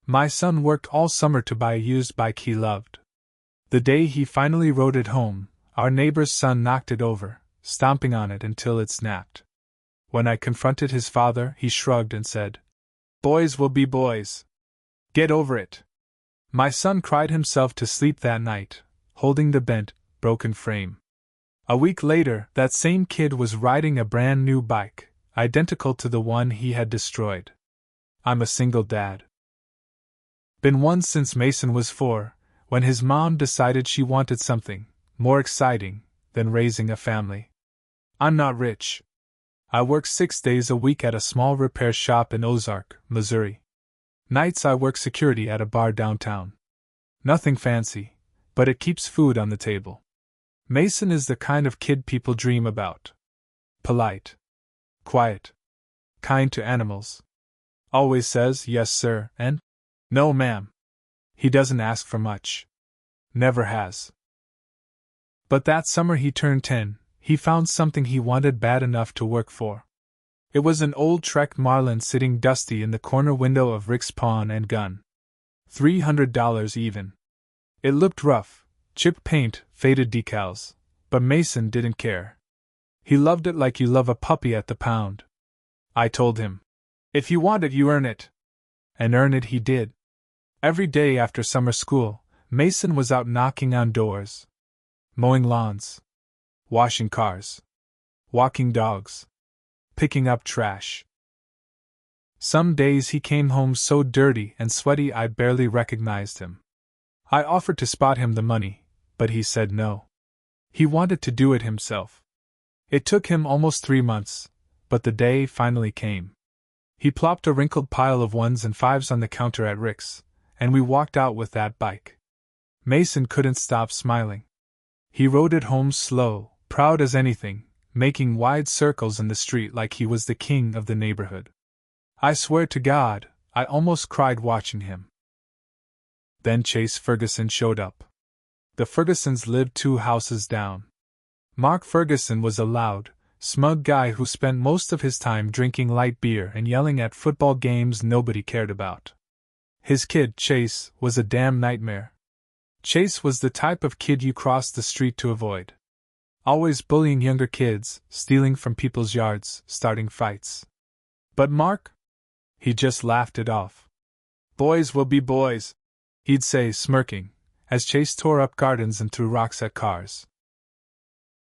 My son worked all summer to buy a used bike he loved. The day he finally rode it home, our neighbor's son knocked it over, stomping on it until it snapped. When I confronted his father, he shrugged and said, "Boys will be boys. Get over it." My son cried himself to sleep that night, holding the bent, broken frame. A week later, that same kid was riding a brand new bike, identical to the one he had destroyed. I'm a single dad. Been one since Mason was 4, when his mom decided she wanted something more exciting than raising a family. I'm not rich. I work 6 days a week at a small repair shop in Ozark, Missouri. Nights I work security at a bar downtown. Nothing fancy, but it keeps food on the table. Mason is the kind of kid people dream about. Polite. Quiet. Kind to animals. Always says yes sir and no ma'am. He doesn't ask for much. Never has. But that summer he turned 10, he found something he wanted bad enough to work for. It was an old Trek Marlin sitting dusty in the corner window of Rick's Pawn and Gun. $300 even. It looked rough, chipped paint, faded decals, but Mason didn't care. He loved it like you love a puppy at the pound. I told him, "If you want it, you earn it." And earn it he did. Every day after summer school, Mason was out knocking on doors, mowing lawns, washing cars, walking dogs, picking up trash. Some days he came home so dirty and sweaty I barely recognized him. I offered to spot him the money, but he said no. He wanted to do it himself. It took him almost 3 months, but the day finally came. He plopped a wrinkled pile of 1s and 5s on the counter at Rick's, and we walked out with that bike. Mason couldn't stop smiling. He rode it home slow, proud as anything, making wide circles in the street like he was the king of the neighborhood. I swear to God, I almost cried watching him. Then Chase Ferguson showed up. The Fergusons lived 2 houses down. Mark Ferguson was a loud, smug guy who spent most of his time drinking light beer and yelling at football games nobody cared about. His kid, Chase, was a damn nightmare. Chase was the type of kid you cross the street to avoid. Always bullying younger kids, stealing from people's yards, starting fights. But Mark? He just laughed it off. "Boys will be boys," he'd say, smirking, as Chase tore up gardens and threw rocks at cars.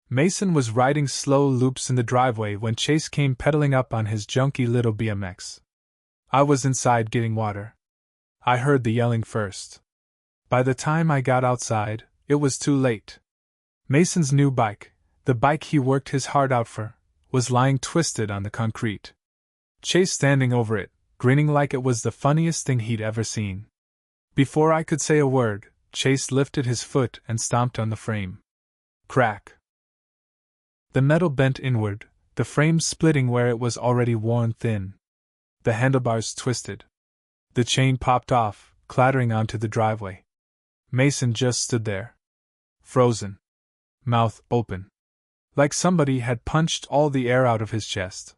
Mason was riding slow loops in the driveway when Chase came pedaling up on his junky little BMX. I was inside getting water. I heard the yelling first. By the time I got outside, it was too late. Mason's new bike, the bike he worked his heart out for, was lying twisted on the concrete. Chase standing over it, grinning like it was the funniest thing he'd ever seen. Before I could say a word, Chase lifted his foot and stomped on the frame. Crack. The metal bent inward, the frame splitting where it was already worn thin. The handlebars twisted. The chain popped off, clattering onto the driveway. Mason just stood there. Frozen. Mouth open. Like somebody had punched all the air out of his chest.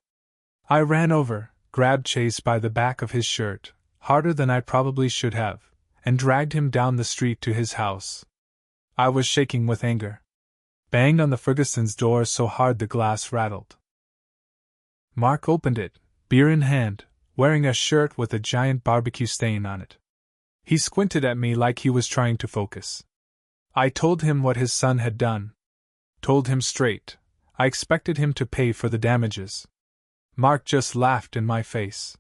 I ran over, grabbed Chase by the back of his shirt, harder than I probably should have, and dragged him down the street to his house. I was shaking with anger. Banged on the Ferguson's door so hard the glass rattled. Mark opened it, beer in hand, wearing a shirt with a giant barbecue stain on it. He squinted at me like he was trying to focus. I told him what his son had done. Told him straight. I expected him to pay for the damages. Mark just laughed in my face.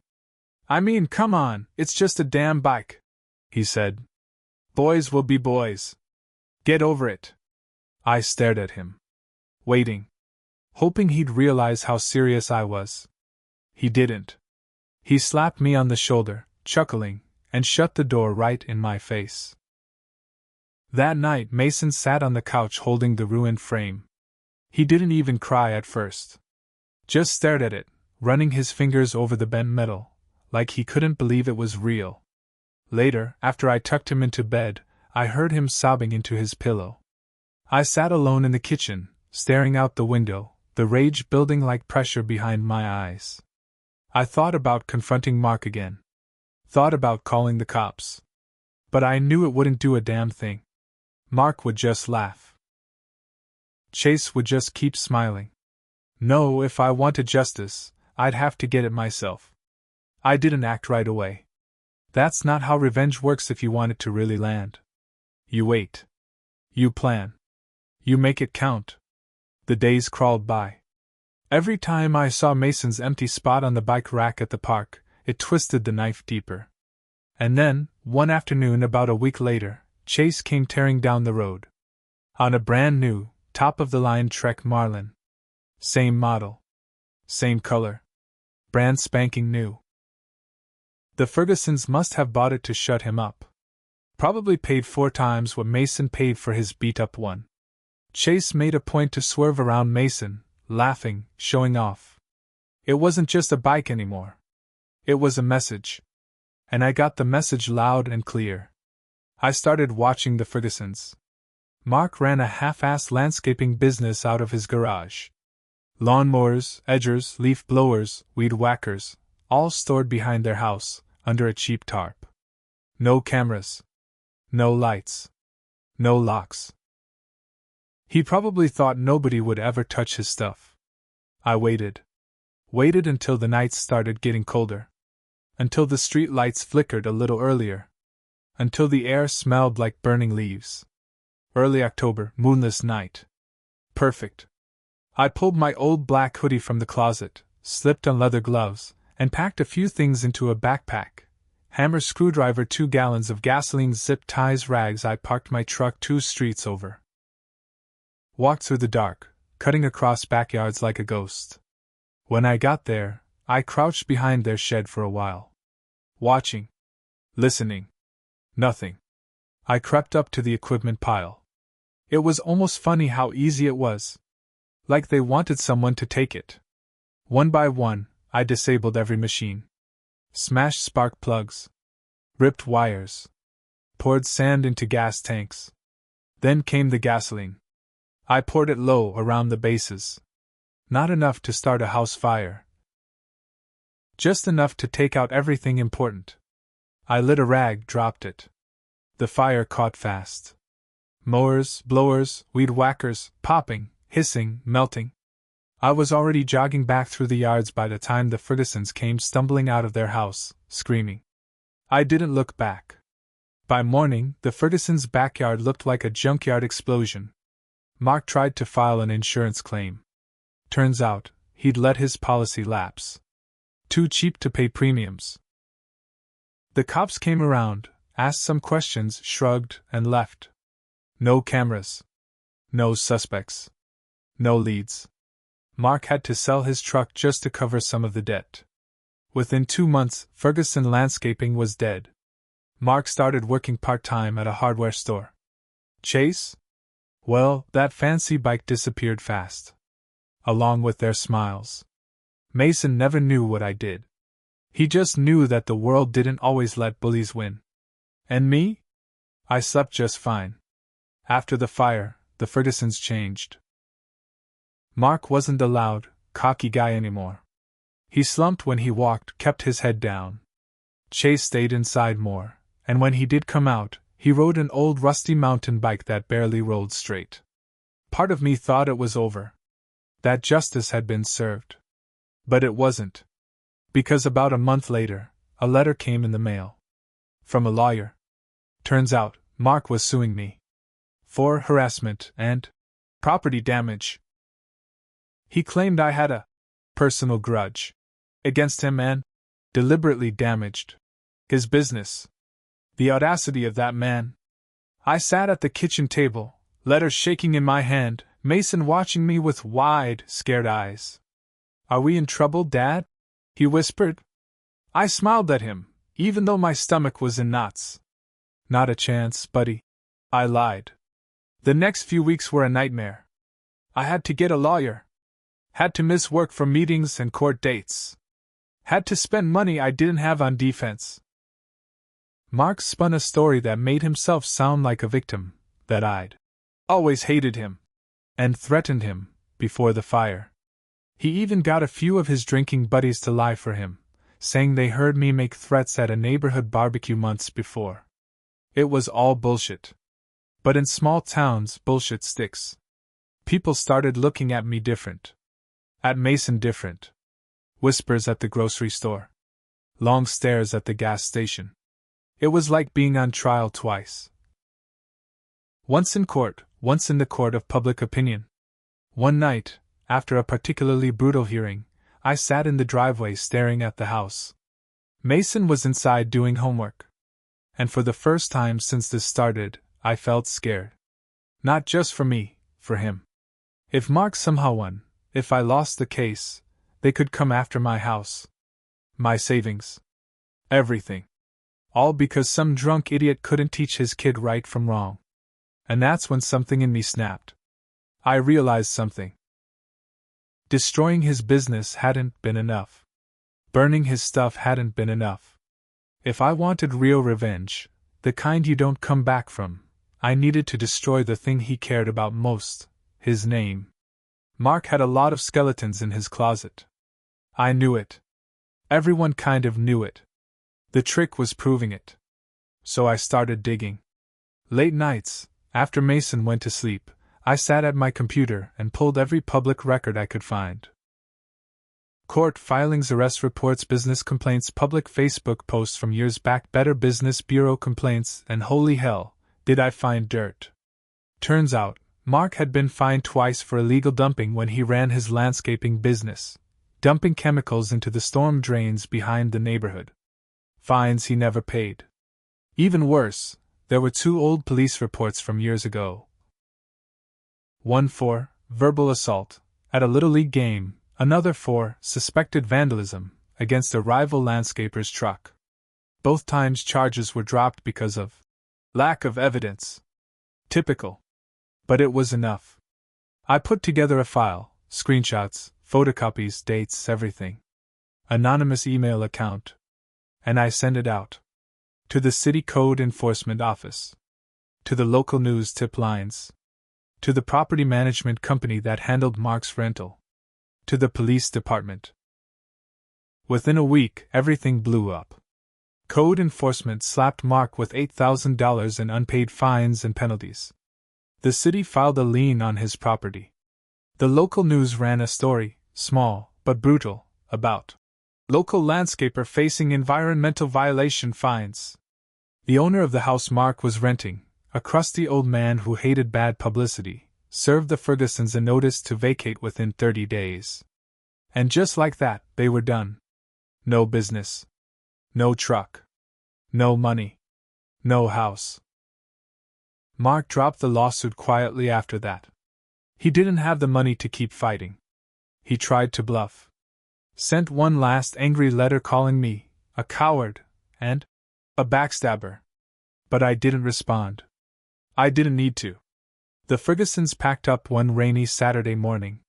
"I mean, come on, it's just a damn bike," he said. "Boys will be boys. Get over it." I stared at him, waiting, hoping he'd realize how serious I was. He didn't. He slapped me on the shoulder, chuckling, and shut the door right in my face. That night Mason sat on the couch holding the ruined frame. He didn't even cry at first. Just stared at it, running his fingers over the bent metal, like he couldn't believe it was real. Later, after I tucked him into bed, I heard him sobbing into his pillow. I sat alone in the kitchen, staring out the window, the rage building like pressure behind my eyes. I thought about confronting Mark again. Thought about calling the cops. But I knew it wouldn't do a damn thing. Mark would just laugh. Chase would just keep smiling. No, if I wanted justice, I'd have to get it myself. I didn't act right away. That's not how revenge works if you want it to really land. You wait. You plan. You make it count. The days crawled by. Every time I saw Mason's empty spot on the bike rack at the park, it twisted the knife deeper. And then, one afternoon about a week later, Chase came tearing down the road. On a brand new, top-of-the-line Trek Marlin. Same model. Same color. Brand spanking new. The Fergusons must have bought it to shut him up. Probably paid 4 times what Mason paid for his beat-up one. Chase made a point to swerve around Mason, laughing, showing off. It wasn't just a bike anymore. It was a message. And I got the message loud and clear. I started watching the Fergusons. Mark ran a half-assed landscaping business out of his garage. Lawnmowers, edgers, leaf blowers, weed whackers, all stored behind their house, under a cheap tarp. No cameras. No lights. No locks. He probably thought nobody would ever touch his stuff. I waited. Waited until the nights started getting colder. Until the street lights flickered a little earlier. Until the air smelled like burning leaves. Early October, moonless night. Perfect. I pulled my old black hoodie from the closet, slipped on leather gloves, and packed a few things into a backpack. Hammer, screwdriver, 2 gallons of gasoline, zip ties, rags. I parked my truck 2 streets over. Walked through the dark, cutting across backyards like a ghost. When I got there, I crouched behind their shed for a while. Watching. Listening. Nothing. I crept up to the equipment pile. It was almost funny how easy it was. Like they wanted someone to take it. One by one, I disabled every machine. Smashed spark plugs. Ripped wires. Poured sand into gas tanks. Then came the gasoline. I poured it low around the bases. Not enough to start a house fire. Just enough to take out everything important. I lit a rag, dropped it. The fire caught fast. Mowers, blowers, weed whackers, popping, hissing, melting. I was already jogging back through the yards by the time the Fergusons came stumbling out of their house, screaming. I didn't look back. By morning, the Fergusons' backyard looked like a junkyard explosion. Mark tried to file an insurance claim. Turns out, he'd let his policy lapse. Too cheap to pay premiums. The cops came around, asked some questions, shrugged, and left. No cameras. No suspects. No leads. Mark had to sell his truck just to cover some of the debt. Within 2 months, Ferguson Landscaping was dead. Mark started working part-time at a hardware store. Chase? Well, that fancy bike disappeared fast. Along with their smiles. Mason never knew what I did. He just knew that the world didn't always let bullies win. And me? I slept just fine. After the fire, the Fergusons changed. Mark wasn't the loud, cocky guy anymore. He slumped when he walked, kept his head down. Chase stayed inside more, and when he did come out, he rode an old rusty mountain bike that barely rolled straight. Part of me thought it was over. That justice had been served. But it wasn't. Because about a month later, a letter came in the mail. From a lawyer. Turns out, Mark was suing me. For harassment and property damage. He claimed I had a personal grudge against him and deliberately damaged his business. The audacity of that man. I sat at the kitchen table, letter shaking in my hand, Mason watching me with wide, scared eyes. Are we in trouble, Dad? He whispered. I smiled at him, even though my stomach was in knots. Not a chance, buddy. I lied. The next few weeks were a nightmare. I had to get a lawyer. Had to miss work for meetings and court dates. Had to spend money I didn't have on defense. Mark spun a story that made himself sound like a victim, that I'd always hated him, and threatened him, before the fire. He even got a few of his drinking buddies to lie for him, saying they heard me make threats at a neighborhood barbecue months before. It was all bullshit. But in small towns, bullshit sticks. People started looking at me different. At Mason different. Whispers at the grocery store. Long stares at the gas station. It was like being on trial twice. Once in court, once in the court of public opinion. One night, after a particularly brutal hearing, I sat in the driveway staring at the house. Mason was inside doing homework. And for the first time since this started, I felt scared. Not just for me, for him. If Mark somehow won, if I lost the case, they could come after my house. My savings. Everything. All because some drunk idiot couldn't teach his kid right from wrong. And that's when something in me snapped. I realized something. Destroying his business hadn't been enough. Burning his stuff hadn't been enough. If I wanted real revenge, the kind you don't come back from, I needed to destroy the thing he cared about most, his name. Mark had a lot of skeletons in his closet. I knew it. Everyone kind of knew it. The trick was proving it. So I started digging. Late nights, after Mason went to sleep, I sat at my computer and pulled every public record I could find. Court filings, arrest reports, business complaints, public Facebook posts from years back, Better Business Bureau complaints, and holy hell, did I find dirt. Turns out, Mark had been fined twice for illegal dumping when he ran his landscaping business, dumping chemicals into the storm drains behind the neighborhood. Fines he never paid. Even worse, there were 2 old police reports from years ago. One for verbal assault at a Little League game, another for suspected vandalism against a rival landscaper's truck. Both times charges were dropped because of lack of evidence. Typical. But it was enough. I put together a file, screenshots, photocopies, dates, everything. Anonymous email account. And I sent it out. To the city code enforcement office. To the local news tip lines. To the property management company that handled Mark's rental. To the police department. Within a week, everything blew up. Code enforcement slapped Mark with $8,000 in unpaid fines and penalties. The city filed a lien on his property. The local news ran a story, small but brutal, about local landscaper facing environmental violation fines. The owner of the house Mark was renting, a crusty old man who hated bad publicity, served the Fergusons a notice to vacate within 30 days. And just like that, they were done. No business. No truck. No money. No house. Mark dropped the lawsuit quietly after that. He didn't have the money to keep fighting. He tried to bluff. Sent one last angry letter calling me a coward and a backstabber. But I didn't respond. I didn't need to. The Fergusons packed up one rainy Saturday morning.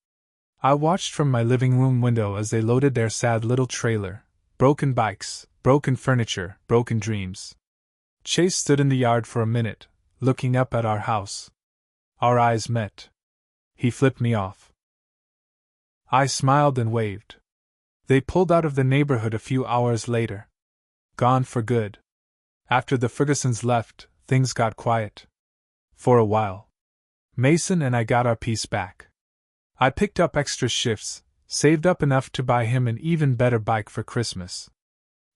I watched from my living room window as they loaded their sad little trailer. Broken bikes, broken furniture, broken dreams. Chase stood in the yard for a minute, looking up at our house. Our eyes met. He flipped me off. I smiled and waved. They pulled out of the neighborhood a few hours later. Gone for good. After the Fergusons left, things got quiet. For a while. Mason and I got our peace back. I picked up extra shifts, saved up enough to buy him an even better bike for Christmas.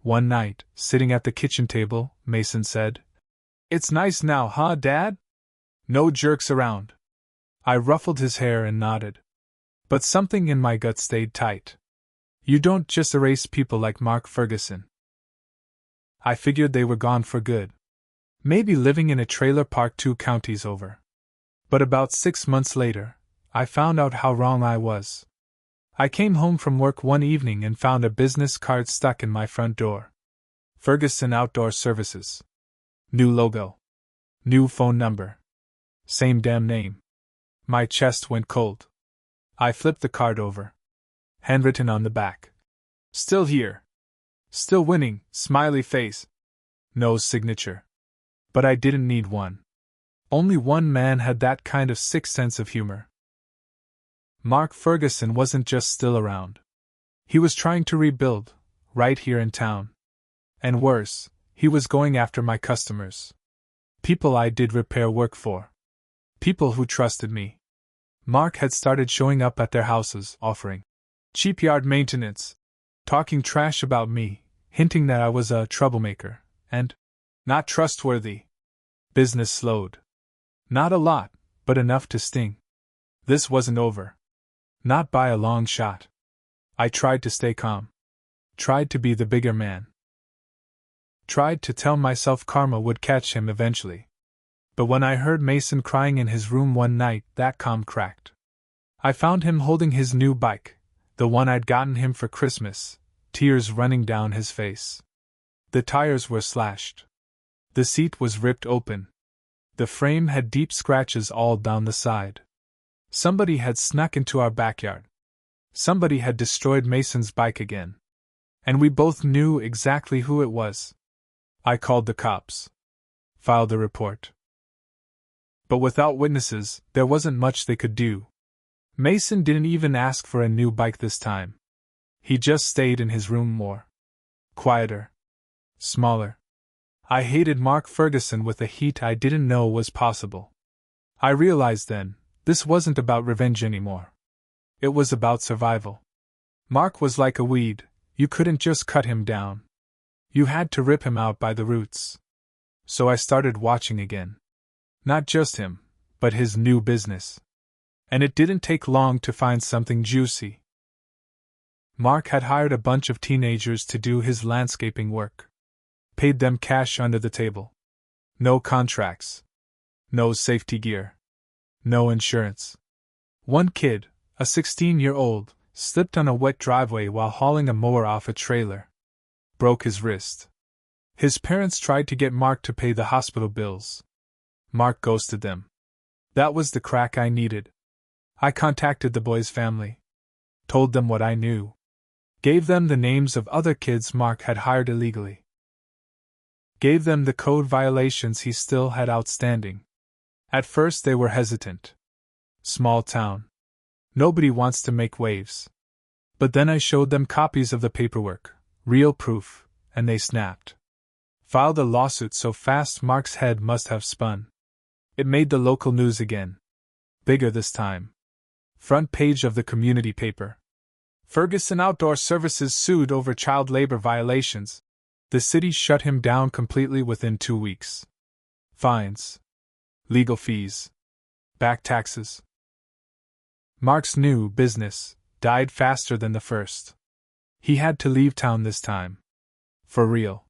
One night, sitting at the kitchen table, Mason said, "It's nice now, huh, Dad? No jerks around." I ruffled his hair and nodded. But something in my gut stayed tight. You don't just erase people like Mark Ferguson. I figured they were gone for good. Maybe living in a trailer park 2 counties over. But about 6 months later, I found out how wrong I was. I came home from work one evening and found a business card stuck in my front door. Ferguson Outdoor Services. New logo. New phone number. Same damn name. My chest went cold. I flipped the card over. Handwritten on the back. Still here. Still winning, smiley face. No signature. But I didn't need one. Only one man had that kind of sick sense of humor. Mark Ferguson wasn't just still around. He was trying to rebuild, right here in town. And worse, he was going after my customers. People I did repair work for. People who trusted me. Mark had started showing up at their houses, offering cheap yard maintenance, talking trash about me, hinting that I was a troublemaker, and not trustworthy. Business slowed. Not a lot, but enough to sting. This wasn't over. Not by a long shot. I tried to stay calm. Tried to be the bigger man. Tried to tell myself karma would catch him eventually. But when I heard Mason crying in his room one night, that calm cracked. I found him holding his new bike, the one I'd gotten him for Christmas, tears running down his face. The tires were slashed. The seat was ripped open. The frame had deep scratches all down the side. Somebody had snuck into our backyard. Somebody had destroyed Mason's bike again. And we both knew exactly who it was. I called the cops. Filed a report. But without witnesses, there wasn't much they could do. Mason didn't even ask for a new bike this time. He just stayed in his room more. Quieter. Smaller. I hated Mark Ferguson with a heat I didn't know was possible. I realized then, this wasn't about revenge anymore. It was about survival. Mark was like a weed, you couldn't just cut him down. You had to rip him out by the roots. So I started watching again. Not just him, but his new business. And it didn't take long to find something juicy. Mark had hired a bunch of teenagers to do his landscaping work. Paid them cash under the table. No contracts. No safety gear. No insurance. One kid, a 16-year-old, slipped on a wet driveway while hauling a mower off a trailer. Broke his wrist. His parents tried to get Mark to pay the hospital bills. Mark ghosted them. That was the crack I needed. I contacted the boy's family. Told them what I knew. Gave them the names of other kids Mark had hired illegally. Gave them the code violations he still had outstanding. At first they were hesitant. Small town. Nobody wants to make waves. But then I showed them copies of the paperwork, real proof, and they snapped. Filed a lawsuit so fast Mark's head must have spun. It made the local news again. Bigger this time. Front page of the community paper. Ferguson Outdoor Services sued over child labor violations. The city shut him down completely within 2 weeks. Fines. Legal fees. Back taxes. Mark's new business died faster than the first. He had to leave town this time. For real.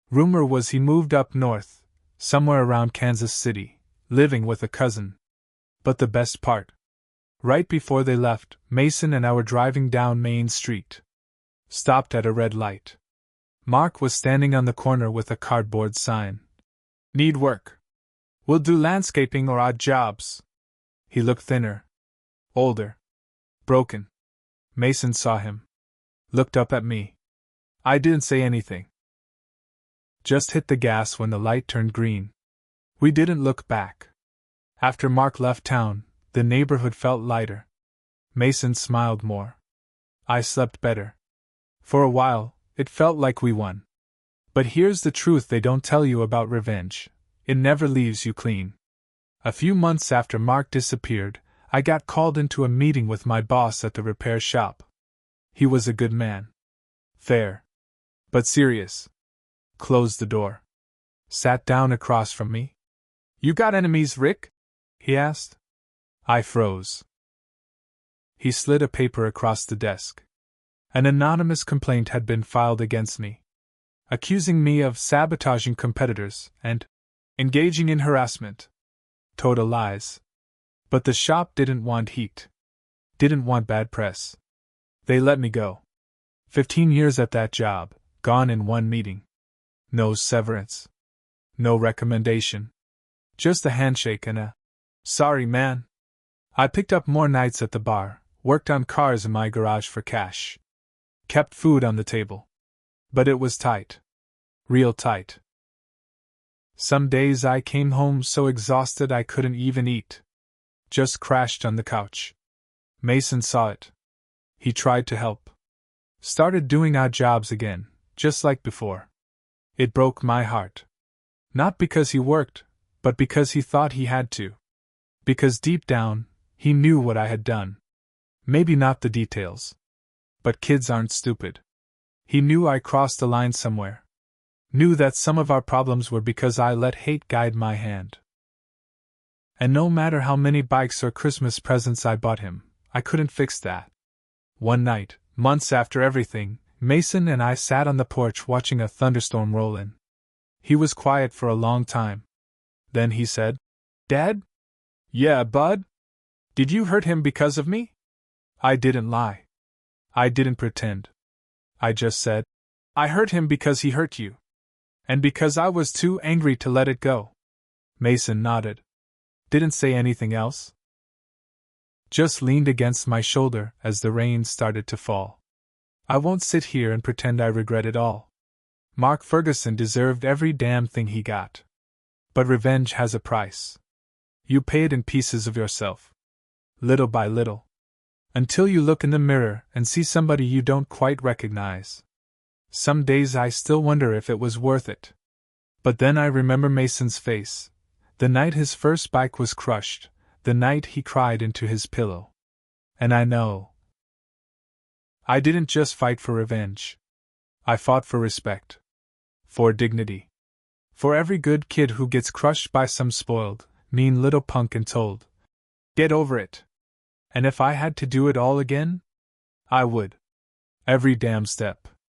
Rumor was he moved up north, somewhere around Kansas City, living with a cousin. But the best part. Right before they left, Mason and I were driving down Main Street. Stopped at a red light. Mark was standing on the corner with a cardboard sign. Need work. We'll do landscaping or odd jobs. He looked thinner. Older. Broken. Mason saw him. Looked up at me. I didn't say anything. Just hit the gas when the light turned green. We didn't look back. After Mark left town, the neighborhood felt lighter. Mason smiled more. I slept better. For a while, it felt like we won. But here's the truth they don't tell you about revenge. It never leaves you clean. A few months after Mark disappeared, I got called into a meeting with my boss at the repair shop. He was a good man. Fair. But serious. Closed the door. Sat down across from me. You got enemies, Rick? He asked. I froze. He slid a paper across the desk. An anonymous complaint had been filed against me, accusing me of sabotaging competitors and engaging in harassment. Total lies. But the shop didn't want heat. Didn't want bad press. They let me go. 15 years at that job, gone in one meeting. No severance. No recommendation. Just a handshake and a, sorry man. I picked up more nights at the bar, worked on cars in my garage for cash. Kept food on the table. But it was tight. Real tight. Some days I came home so exhausted I couldn't even eat. Just crashed on the couch. Mason saw it. He tried to help. Started doing odd jobs again, just like before. It broke my heart. Not because he worked, but because he thought he had to. Because deep down, he knew what I had done. Maybe not the details. But kids aren't stupid. He knew I crossed a line somewhere. Knew that some of our problems were because I let hate guide my hand. And no matter how many bikes or Christmas presents I bought him, I couldn't fix that. One night, months after everything, Mason and I sat on the porch watching a thunderstorm roll in. He was quiet for a long time. Then he said, "Dad?" "Yeah, bud? Did you hurt him because of me?" I didn't lie. I didn't pretend. I just said, "I hurt him because he hurt you. And because I was too angry to let it go." Mason nodded. Didn't say anything else. Just leaned against my shoulder as the rain started to fall. I won't sit here and pretend I regret it all. Mark Ferguson deserved every damn thing he got. But revenge has a price. You pay it in pieces of yourself. Little by little. Until you look in the mirror and see somebody you don't quite recognize. Some days I still wonder if it was worth it. But then I remember Mason's face. The night his first bike was crushed. The night he cried into his pillow. And I know. I didn't just fight for revenge. I fought for respect. For dignity. For every good kid who gets crushed by some spoiled, mean little punk and told, "Get over it." And if I had to do it all again, I would. Every damn step.